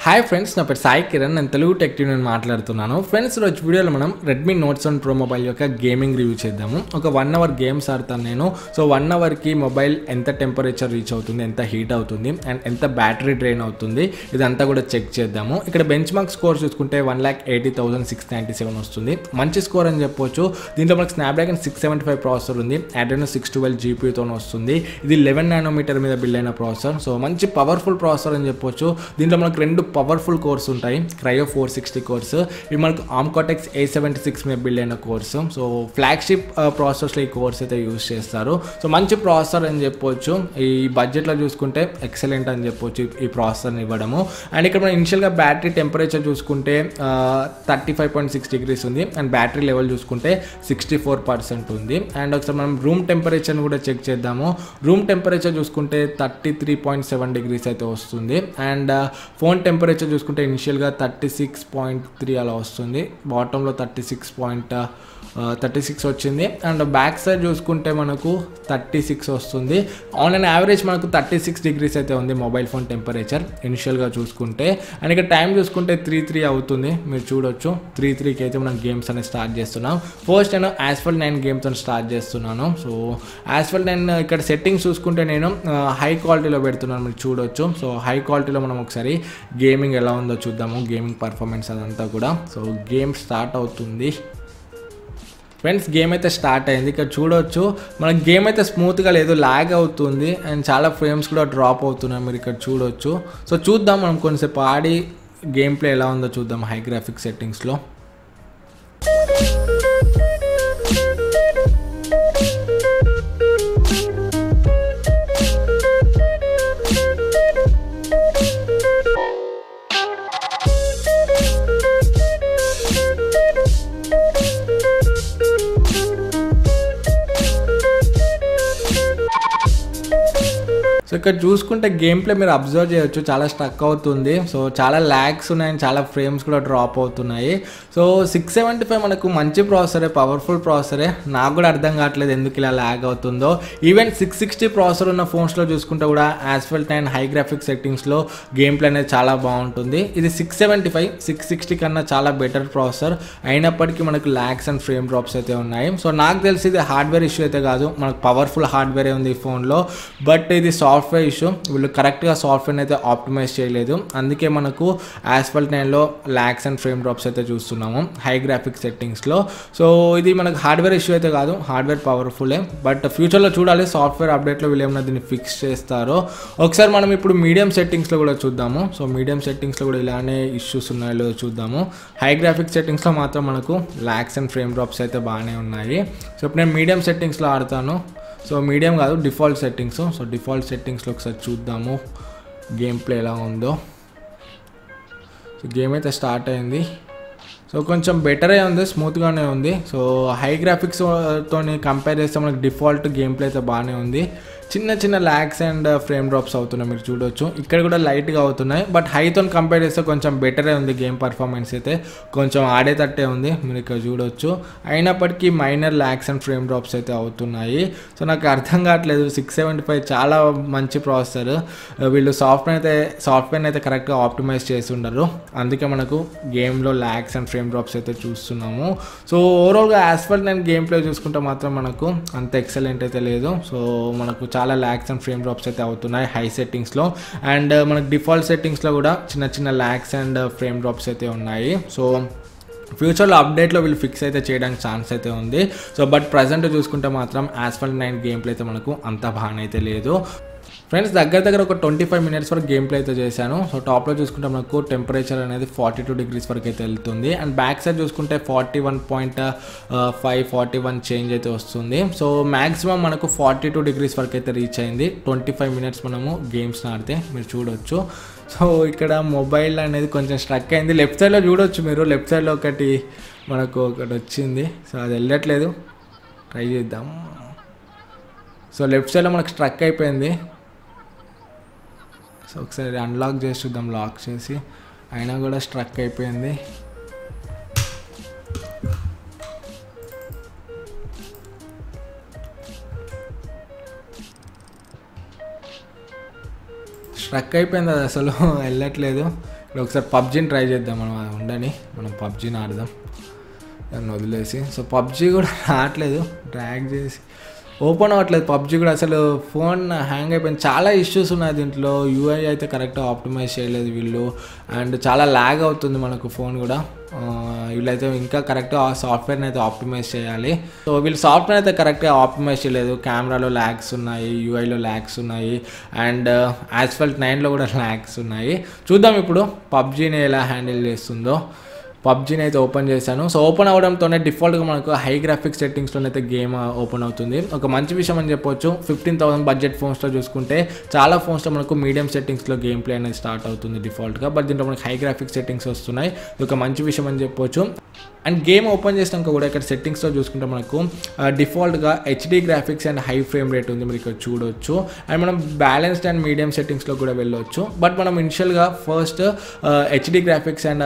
Hi friends, నా పేరు సాయి కిరణ్. నేను తెలుగు టెక్ టీవీ నుంచి మాట్లాడుతున్నాను. ఫ్రెండ్స్, ఈరోజు వీడియోలో మనం రెడ్మీ నోట్ 7 ప్రో మొబైల్ యొక్క గేమింగ్ రివ్యూ చేద్దాము. ఒక 1 అవర్ గేమ్స్ ఆడతాను నేను. సో 1 అవర్కి మొబైల్ ఎంత టెంపరేచర్ రీచ్ అవుతుంది, ఎంత హీట్ అవుతుంది అండ్ ఎంత బ్యాటరీ డ్రైన్ అవుతుంది, ఇదంతా కూడా చెక్ చేద్దాము. ఇక్కడ బెంచ్ మార్క్ స్కోర్ చూసుకుంటే 1,80,697 వస్తుంది. మంచి స్కోర్ అని చెప్పొచ్చు. దీంట్లో మనకు స్నాప్డ్రాగన్ 675 ప్రాసెసర్ ఉంది. Adreno 612 జీపీతో వస్తుంది. ఇది 11 నానోమీటర్ మీద బిల్డ్ అయిన ప్రాసెసర్. సో మంచి పవర్ఫుల్ ప్రాసెసర్ అని చెప్పొచ్చు. దీంట్లో మనకు 2 పవర్ఫుల్ కోర్స్ ఉంటాయి. Cryo 460 course. ఇవి మనకు ఆర్మ్ కార్టెక్స్ A76 మీద బిల్డ్ అయిన కోర్స్. సో ఫ్లాగ్షిప్ ప్రాసెసర్స్లో ఈ కోర్స్ అయితే యూజ్ చేస్తారు. సో మంచి ప్రాసెసర్ అని చెప్పొచ్చు. ఈ బడ్జెట్లో చూసుకుంటే ఎక్సలెంట్ అని చెప్పొచ్చు ఈ ప్రాసెసర్ని ఇవ్వడము. అండ్ ఇక్కడ మనం ఇనిషియల్గా బ్యాటరీ టెంపరేచర్ చూసుకుంటే 35.6 డిగ్రీస్ ఉంది. అండ్ బ్యాటరీ లెవెల్ చూసుకుంటే 64% ఉంది. అండ్ ఒకసారి మనం రూమ్ టెంపరేచర్ని కూడా చెక్ చేద్దాము. రూమ్ టెంపరేచర్ చూసుకుంటే 33.7 డిగ్రీస్ అయితే వస్తుంది. అండ్ ఫోన్ టెంపరేచర్ చూసుకుంటే ఇనిషియల్గా 36.3 అలా వస్తుంది. బాటంలో 36 వచ్చింది. అండ్ బ్యాక్ సైడ్ చూసుకుంటే మనకు 36 వస్తుంది. ఆన్ అండ్ యావరేజ్ మనకు 36 డిగ్రీస్ అయితే ఉంది మొబైల్ ఫోన్ టెంపరేచర్ ఇనిషియల్గా చూసుకుంటే. అండ్ ఇక్కడ టైం చూసుకుంటే 3:03 అవుతుంది. మీరు చూడొచ్చు 3:03కి అయితే మనం గేమ్స్ అనేది స్టార్ట్ చేస్తున్నాం. ఫస్ట్ నేను Asphalt 9 గేమ్స్ అని స్టార్ట్ చేస్తున్నాను. సో Asphalt 9 ఇక్కడ సెట్టింగ్స్ చూసుకుంటే నేను హై క్వాలిటీలో పెడుతున్నాను. మీరు చూడొచ్చు. సో హై క్వాలిటీలో మనం ఒకసారి గేమింగ్ ఎలా ఉందో చూద్దాము. గేమింగ్ పర్ఫార్మెన్స్ అదంతా కూడా. సో గేమ్ స్టార్ట్ అవుతుంది. ఫ్రెండ్స్, గేమ్ అయితే స్టార్ట్ అయింది. ఇక్కడ చూడొచ్చు మనకి గేమ్ అయితే స్మూత్గా లేదు, ల్యాగ్ అవుతుంది అండ్ చాలా ఫ్రేమ్స్ కూడా డ్రాప్ అవుతున్నాయి. మీరు ఇక్కడ చూడొచ్చు. సో చూద్దాం, మనం కొంచెంసేపు ఆడి గేమ్ ప్లే ఎలా ఉందో చూద్దాం హై గ్రాఫిక్స్ సెట్టింగ్స్లో. సో ఇక్కడ చూసుకుంటే గేమ్ ప్లే మీరు అబ్జర్వ్ చేయొచ్చు, చాలా స్టక్ అవుతుంది. సో చాలా ల్యాగ్స్ ఉన్నాయి అండ్ చాలా ఫ్రేమ్స్ కూడా డ్రాప్ అవుతున్నాయి. సో 675 మనకు మంచి ప్రాసెసరే, పవర్ఫుల్ ప్రాసెసరే. నాకు కూడా అర్థం కావట్లేదు ఎందుకు ఇలా ల్యాగ్ అవుతుందో. ఈవెన్ 660 ప్రాసెసర్ ఉన్న ఫోన్స్లో చూసుకుంటే కూడా Asphalt 9 హై గ్రాఫిక్ సెట్టింగ్స్లో గేమ్ ప్లే అనేది చాలా బాగుంటుంది. ఇది 675 660 కన్నా చాలా బెటర్ ప్రాసెసర్. అయినప్పటికీ మనకు ల్యాగ్స్ అండ్ ఫ్రేమ్ డ్రాప్స్ అయితే ఉన్నాయి. సో నాకు తెలిసి ఇది హార్డ్వేర్ ఇష్యూ అయితే కాదు, మనకు పవర్ఫుల్ హార్డ్వేరే ఉంది ఈ ఫోన్లో. బట్ ఇది సాఫ్ట్వేర్ ఇష్యూ. వీళ్ళు కరెక్ట్గా సాఫ్ట్వేర్ని అయితే ఆప్టిమైజ్ చేయలేదు. అందుకే మనకు Asphalt 9లో ల్యాగ్స్ అండ్ ఫ్రేమ్ డ్రాప్స్ అయితే చూస్తున్నాము హై గ్రాఫిక్ సెట్టింగ్స్లో. సో ఇది మనకు హార్డ్వేర్ ఇష్యూ అయితే కాదు, హార్డ్వేర్ పవర్ఫుల్లే. బట్ ఫ్యూచర్లో చూడాలి సాఫ్ట్వేర్ అప్డేట్లో వీళ్ళు ఏమైనా దీన్ని ఫిక్స్ చేస్తారో. ఒకసారి మనం ఇప్పుడు మీడియం సెట్టింగ్స్లో కూడా చూద్దాము. సో మీడియం సెట్టింగ్స్లో కూడా ఇలానే ఇష్యూస్ ఉన్నాయో చూద్దాము. హై గ్రాఫిక్ సెట్టింగ్స్లో మాత్రం మనకు ల్యాగ్స్ అండ్ ఫ్రేమ్ డ్రాప్స్ అయితే బాగానే ఉన్నాయి. సో ఇప్పుడు నేను మీడియం సెట్టింగ్స్లో ఆడతాను. సో మీడియం కాదు, డిఫాల్ట్ సెట్టింగ్స్. సో డిఫాల్ట్ సెట్టింగ్స్లో ఒకసారి చూద్దాము గేమ్ ప్లే ఎలా ఉందో. సో గేమ్ అయితే స్టార్ట్ అయింది. సో కొంచెం బెటరే ఉంది, స్మూత్గానే ఉంది. సో హై గ్రాఫిక్స్తో కంపేర్ చేస్తే మనకి డిఫాల్ట్ గేమ్ ప్లే అయితే బాగానే ఉంది. చిన్న చిన్న ల్యాగ్స్ అండ్ ఫ్రేమ్ డ్రాప్స్ అవుతున్నాయి, మీరు చూడొచ్చు. ఇక్కడ కూడా లైట్గా అవుతున్నాయి. బట్ హైతో కంపేర్ చేస్తే కొంచెం బెటరే ఉంది. గేమ్ పర్ఫార్మెన్స్ అయితే కొంచెం ఆడేటట్టే ఉంది, మీరు ఇక్కడ చూడొచ్చు. అయినప్పటికీ minor lags and frame drops అయితే అవుతున్నాయి. సో నాకు అర్థం కావట్లేదు. 675 చాలా మంచి ప్రాసెసర్. వీళ్ళు సాఫ్ట్వేర్ని అయితే కరెక్ట్గా ఆప్టిమైజ్ చేసి ఉండరు. అందుకే మనకు గేమ్లో ల్యాగ్స్ అండ్ ఫ్రేమ్ డ్రాప్స్ అయితే చూస్తున్నాము. సో ఓవరాల్గా Asphalt 9 గేమ్ ప్లే చూసుకుంటే మాత్రం మనకు అంత ఎక్సలెంట్ అయితే లేదు. సో మనకు చాలా ల్యాగ్స్ అండ్ ఫ్రేమ్ డ్రాప్స్ అయితే అవుతున్నాయి హై సెట్టింగ్స్లో. అండ్ మనకు డిఫాల్ట్ సెట్టింగ్స్లో కూడా చిన్న చిన్న ల్యాగ్స్ అండ్ ఫ్రేమ్ డ్రాప్స్ అయితే ఉన్నాయి. సో ఫ్యూచర్లో అప్డేట్లో వీళ్ళు ఫిక్స్ అయితే చేయడానికి ఛాన్స్ అయితే ఉంది. సో బట్ ప్రజెంట్ చూసుకుంటే మాత్రం Asphalt 9 గేమ్ ప్లే అయితే మనకు అంత బాగానే అయితే లేదు. ఫ్రెండ్స్, దగ్గర ఒక 25 మినిట్స్ వరకు గేమ్ ప్లే అయితే చేశాను. సో టాప్లో చూసుకుంటే మనకు టెంపరేచర్ అనేది 42 డిగ్రీస్ వరకు అయితే వెళ్తుంది. అండ్ బ్యాక్ సైడ్ చూసుకుంటే 41.5 41 చేంజ్ అయితే వస్తుంది. సో మ్యాక్సిమం మనకు 42 డిగ్రీస్ వరకు అయితే రీచ్ అయింది 25 మినిట్స్ మనము గేమ్స్ ఆడితే, మీరు చూడొచ్చు. సో ఇక్కడ మొబైల్ అనేది కొంచెం స్ట్రక్ అయింది. లెఫ్ట్ సైడ్లో చూడొచ్చు మీరు, లెఫ్ట్ సైడ్లో ఒకటి వచ్చింది. సో అది వెళ్ళట్లేదు, ట్రై చేద్దాం. సో లెఫ్ట్ సైడ్లో మనకు స్ట్రక్ అయిపోయింది. సో ఒకసారి అన్లాక్ చేసి చూద్దాం, లాక్ చేసి. అయినా కూడా స్ట్రక్ అయిపోయింది. స్ట్రక్ అయిపోయింది, అది అసలు వెళ్ళట్లేదు. ఇప్పుడు ఒకసారి పబ్జీని ట్రై చేద్దాం, మనం అది ఉండని, మనం పబ్జీని ఆడదాం దాన్ని వదిలేసి. సో పబ్జీ కూడా రావట్లేదు, డ్రాగ్ చేసి ఓపెన్ అవ్వట్లేదు పబ్జీ కూడా. అసలు ఫోన్ హ్యాంగ్ అయిపోయింది, చాలా ఇష్యూస్ ఉన్నాయి దీంట్లో. యూఐ అయితే కరెక్ట్గా ఆప్టిమైజ్ చేయలేదు వీళ్ళు, అండ్ చాలా ల్యాగ్ అవుతుంది మనకు ఫోన్ కూడా. వీళ్ళైతే ఇంకా కరెక్ట్గా సాఫ్ట్వేర్ని అయితే ఆప్టిమైజ్ చేయాలి. సో వీళ్ళు సాఫ్ట్వేర్ అయితే కరెక్ట్గా ఆప్టిమైజ్ చేయలేదు. కెమెరాలో ల్యాగ్స్ ఉన్నాయి, యూఐలో ల్యాగ్స్ ఉన్నాయి, అండ్ యాస్ఫాల్ట్ 9లో కూడా ల్యాగ్స్ ఉన్నాయి. చూద్దాం ఇప్పుడు పబ్జీని ఎలా హ్యాండిల్ చేస్తుందో. పబ్జీని అయితే ఓపెన్ చేశాను. సో ఓపెన్ అవడంతోనే డిఫాల్ట్గా మనకు హై గ్రాఫిక్స్ సెట్టింగ్స్లోనైతే గేమ్ ఓపెన్ అవుతుంది. ఒక మంచి విషయం అని చెప్పొచ్చు. 15,000 బడ్జెట్ ఫోన్స్లో చూసుకుంటే చాలా ఫోన్స్లో మనకు మీడియం సెట్టింగ్స్లో గేమ్ ప్లే అనేది స్టార్ట్ అవుతుంది డిఫాల్ట్గా, బట్ దీంట్లో మనకు హై గ్రాఫిక్స్ సెట్టింగ్స్ వస్తున్నాయి. ఇది ఒక మంచి విషయం అని చెప్పొచ్చు. అండ్ గేమ్ ఓపెన్ చేసినాక కూడా ఇక్కడ సెట్టింగ్స్లో చూసుకుంటే మనకు డిఫాల్ట్గా HD graphics and high frame rate ఉంది, మీరు ఇక్కడ చూడొచ్చు. అండ్ మనం బ్యాలెన్స్డ్ అండ్ మీడియం సెట్టింగ్స్లో కూడా వెళ్ళొచ్చు, బట్ మనం ఇనిషియల్గా first HD graphics and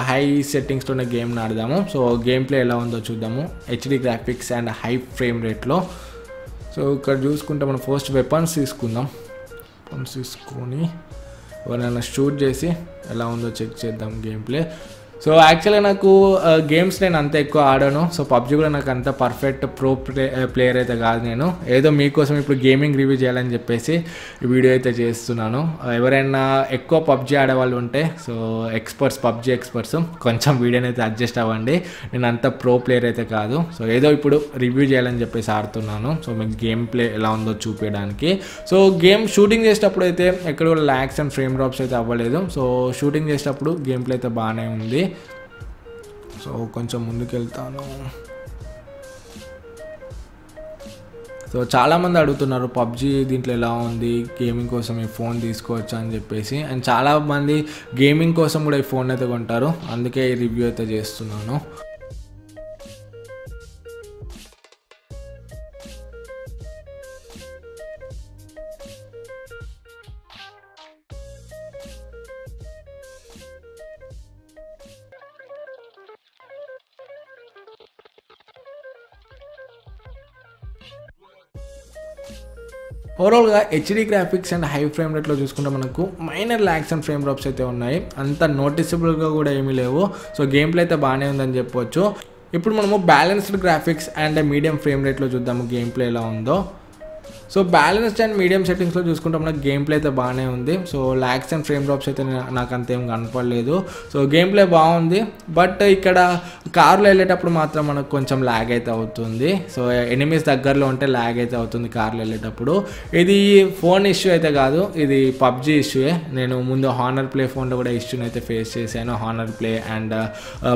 high సెట్టింగ్స్లోనే గేమ్ ఆడదాము. సో గేమ్ ప్లే ఎలా ఉందో చూద్దాము HD graphics and high frame రేట్లో. సో ఇక్కడ చూసుకుంటే మనం ఫస్ట్ వెపన్స్ తీసుకుందాం. వెపన్స్ తీసుకొని ఎవరైనా షూట్ చేసి ఎలా ఉందో చెక్ చేద్దాం గేమ్ ప్లే. సో యాక్చువల్గా నాకు గేమ్స్ నేను అంత ఎక్కువ ఆడాను. సో పబ్జీ కూడా నాకు అంత పర్ఫెక్ట్ ప్రో ప్లేయర్ అయితే కాదు. నేను ఏదో మీకోసం ఇప్పుడు గేమింగ్ రివ్యూ చేయాలని చెప్పేసి ఈ వీడియో అయితే చేస్తున్నాను. ఎవరైనా ఎక్కువ పబ్జీ ఆడేవాళ్ళు ఉంటే, సో ఎక్స్పర్ట్స్, పబ్జీ ఎక్స్పర్ట్స్, కొంచెం వీడియోని అయితే అడ్జస్ట్ అవ్వండి. నేను అంత ప్రో ప్లేయర్ అయితే కాదు. సో ఏదో ఇప్పుడు రివ్యూ చేయాలని చెప్పేసి ఆడుతున్నాను. సో మీకు గేమ్ ప్లే ఎలా ఉందో చూపించడానికి. సో గేమ్ షూటింగ్ చేసేటప్పుడు అయితే ఎక్కడ కూడా ల్యాగ్స్ అండ్ ఫ్రేమ్ డ్రాప్స్ అయితే అవ్వలేదు. సో షూటింగ్ చేసేటప్పుడు గేమ్ ప్లే అయితే బాగానే ఉంది. సో కొంచెం ముందుకు వెళ్తాను. సో చాలామంది అడుగుతున్నారు పబ్జీ దీంట్లో ఎలా ఉంది, గేమింగ్ కోసం ఈ ఫోన్ తీసుకోవచ్చా అని చెప్పేసి. అండ్ చాలామంది గేమింగ్ కోసం కూడా ఈ ఫోన్ అయితే కొంటారు, అందుకే ఈ రివ్యూ అయితే చేస్తున్నాను. ఓవరాల్గా HD graphics and high frame రేట్లో చూసుకుంటే మనకు minor lags and frame drops అయితే ఉన్నాయి, అంత నోటిసబుల్గా కూడా ఏమీ లేవు. సో గేమ్ ప్లే అయితే బాగానే ఉందని చెప్పొచ్చు. ఇప్పుడు మనము balanced graphics and medium frame రేట్లో చూద్దాము గేమ్ ప్లే ఎలా ఉందో. సో బ్యాలెన్స్డ్ అండ్ మీడియం సెట్టింగ్స్లో చూసుకుంటే మనకు గేమ్ ప్లే అయితే బాగానే ఉంది. So lags and frame drops అయితే నాకు అంతేం కనపడలేదు. సో గేమ్ ప్లే బాగుంది, బట్ ఇక్కడ కార్లో వెళ్ళేటప్పుడు మాత్రం మనకు కొంచెం ల్యాగ్ అయితే అవుతుంది. సో ఎనిమీస్ దగ్గరలో ఉంటే ల్యాగ్ అయితే అవుతుంది కార్లో వెళ్ళేటప్పుడు. ఇది ఫోన్ ఇష్యూ అయితే కాదు, ఇది పబ్జీ ఇష్యూయే. నేను ముందు హానర్ ప్లే ఫోన్లో కూడా ఇష్యూని అయితే ఫేస్ చేశాను. Honour play and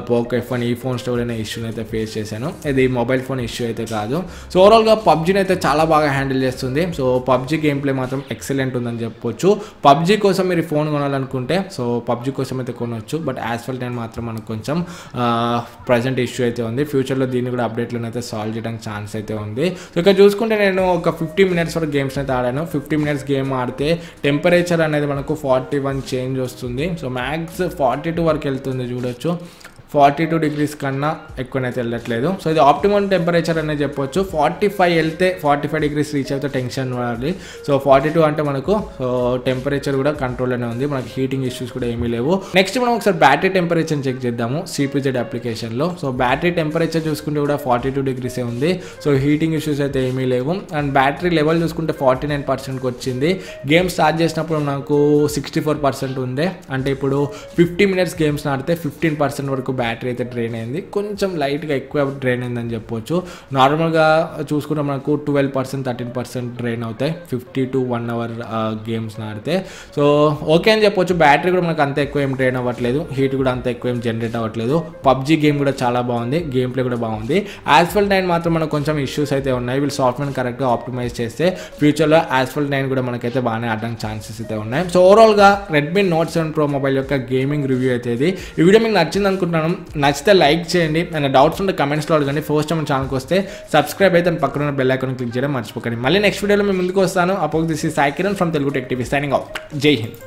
Poco F1 ఈ ఫోన్స్లో కూడా నేను ఇష్యూని అయితే ఫేస్ చేశాను. ఇది మొబైల్ ఫోన్ ఇష్యూ అయితే కాదు. సో ఓవరాల్గా పబ్జీని అయితే చాలా బాగా హ్యాండిల్ చేస్తుంది. సో పబ్జీ గేమ్ ప్లే మాత్రం ఎక్సలెంట్ ఉందని చెప్పొచ్చు. పబ్జీ కోసం మీరు ఫోన్ కొనాలనుకుంటే సో పబ్జీ కోసం అయితే కొనవచ్చు, బట్ యాస్ఫాల్ట్ 9 మాత్రం మనకు కొంచెం ప్రజెంట్ ఇష్యూ అయితే ఉంది. ఫ్యూచర్లో దీన్ని కూడా అప్డేట్లను అయితే సాల్వ్ చేయడానికి ఛాన్స్ అయితే ఉంది. సో ఇక్కడ చూసుకుంటే నేను ఒక 50 మినిట్స్ వరకు గేమ్స్ అయితే ఆడాను. 50 మినిట్స్ గేమ్ ఆడితే టెంపరేచర్ అనేది మనకు 41 చేంజ్ వస్తుంది. సో మ్యాక్స్ 42 వరకు వెళ్తుంది చూడొచ్చు. 42 డిగ్రీస్ కన్నా ఎక్కువనైతే వెళ్ళట్లేదు. సో ఇది ఆప్టిమమ్ టెంపరేచర్ అనేది చెప్పొచ్చు. 45 వెళ్తే 45 డిగ్రీస్ రీచ్ అయితే టెన్షన్ పడాలి. సో 42 అంటే మనకు టెంపరేచర్ కూడా కంట్రోల్లోనే ఉంది, మనకి హీటింగ్ ఇష్యూస్ కూడా ఏమీ లేవు. నెక్స్ట్ మనం ఒకసారి బ్యాటరీ టెంపరేచర్ చెక్ చేద్దాము CPZ అప్లికేషన్లో. సో బ్యాటరీ టెంపరేచర్ చూసుకుంటే కూడా 42 డిగ్రీసే ఉంది. సో హీటింగ్ ఇష్యూస్ అయితే ఏమీ లేవు. అండ్ బ్యాటరీ లెవెల్ చూసుకుంటే 49%కి వచ్చింది. గేమ్ స్టార్ట్ చేసినప్పుడు నాకు 64% ఉంది. అంటే ఇప్పుడు 50 మినిట్స్ గేమ్స్ ఆడితే 15% వరకు బ్యాటరీ అయితే డ్రైన్ అయింది. కొంచెం లైట్గా ఎక్కువ డ్రైన్ అయిందని చెప్పొచ్చు. నార్మల్గా చూసుకుంటే మనకు 12%, 13% డ్రైన్ అవుతాయి 50 to 1 hour గేమ్స్ ఆడితే. సో ఓకే అని చెప్పొచ్చు. బ్యాటరీ కూడా మనకు అంత ఎక్కువ ఏం డ్రైన్ అవ్వట్లేదు, హీట్ కూడా అంత ఎక్కువ ఏం జనరేట్ అవ్వట్లేదు. పబ్జీ గేమ్ కూడా చాలా బాగుంది, గేమ్ ప్లే కూడా బాగుంది. యాస్ఫాల్ట్ 9 మాత్రం మనకు కొంచెం ఇష్యూస్ అయితే ఉన్నాయి. వీళ్ళు సాఫ్ట్వేర్ కరెక్ట్గా ఆప్టిమైజ్ చేస్తే ఫ్యూచర్లో యాస్ఫాల్ట్ 9 కూడా మనకైతే బాగానే ఆడడానికి ఛాన్సెస్ అయితే ఉన్నాయి. సో ఓవరాల్గా రెడ్మీ నోట్ 7 Pro మొబైల్ యొక్క గేమింగ్ రివ్యూ అయితే ఇది. ఈ వీడియో మీకు నచ్చింది అనుకుంటున్నాను. నచ్చితే లైక్ చేయండి, అండ్ డౌట్స్ ఉంటే కమెంట్స్లో అడగండి. ఫస్ట్ టైం మన ఛానల్కి వస్తే సబ్స్క్రైబ్ అయితే పక్కన ఉన్న బెల్ ఐకాన్ క్లిక్ చేయడం మర్చిపోకండి. మళ్ళీ నెక్స్ట్ వీడియోలో మేము ముందుకు వస్తాను. అప్పుడు this is Sai Kiran from Telugu tech TV signing out. జై హింద్.